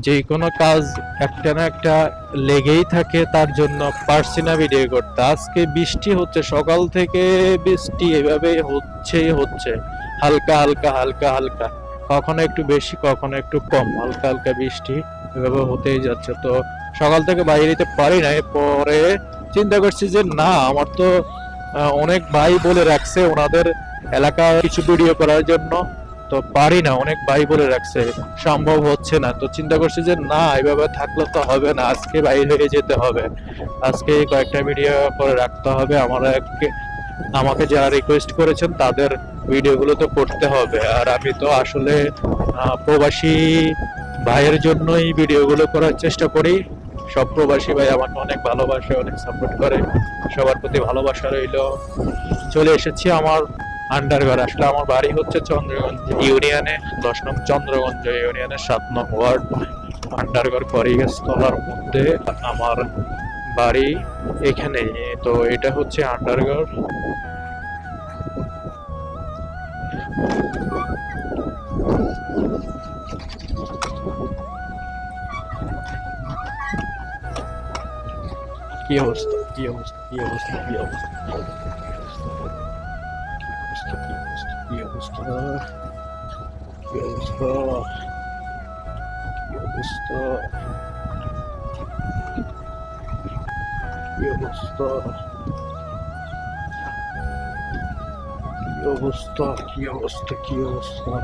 যে কোনো কাজ একটা না একটা লেগেই থাকে, তার জন্য পারছি না ভিডিও করতে। আজকে বৃষ্টি হচ্ছে সকাল থেকে, বৃষ্টি এভাবে হচ্ছে হালকা হালকা হালকা হালকা, কখনো একটু বেশি কখনো একটু কম, হালকা হালকা বৃষ্টি এভাবে হতেই যাচ্ছে। তো সকাল থেকে বাইরে যেতে পারি নাই, পরে চিন্তা করছি যে না, আমার তো অনেক ভাই বলে রাখছে ওনাদের এলাকার কিছু ভিডিও করার জন্য, তো পারি না, অনেক ভাই বলে রাখছে, সম্ভব হচ্ছে না। তো চিন্তা করছি যে না, এইভাবে থাকলে তো হবে না, আজকে বাইরে হয়ে যেতে হবে, আজকে কয়েকটা ভিডিও করে রাখতে হবে। আমাকে যারা রিকোয়েস্ট করেছেন তাদের ভিডিওগুলো তো করতে হবে। আর আমি তো আসলে প্রবাসী ভাইয়ের জন্যই ভিডিওগুলো করার চেষ্টা করি। সব প্রবাসী ভাই আমাকে অনেক ভালোবাসে, অনেক সাপোর্ট করে, সবার প্রতি ভালোবাসা রইল। চলে এসেছি আমার আন্ডারঘর। আসলে আমার বাড়ি হচ্ছে চন্দ্রগঞ্জ ইউনিয়নে, 10 নং চন্দ্রগঞ্জ ইউনিয়নের 7 নং ওয়ার্ড, আন্ডারঘর করিগাছ তলার মধ্যে আমার বাড়ি এখানে। তো এটা হচ্ছে আন্ডারঘর। কি অবস্থা, কি অবস্থা, কি অবস্থা, কি অবস্থা, কি অবস্থা, কি অবস্থা, কি অবস্থা, কি অবস্থা, কি অবস্থা, কি অবস্থা, কি অবস্থা, কি অবস্থা।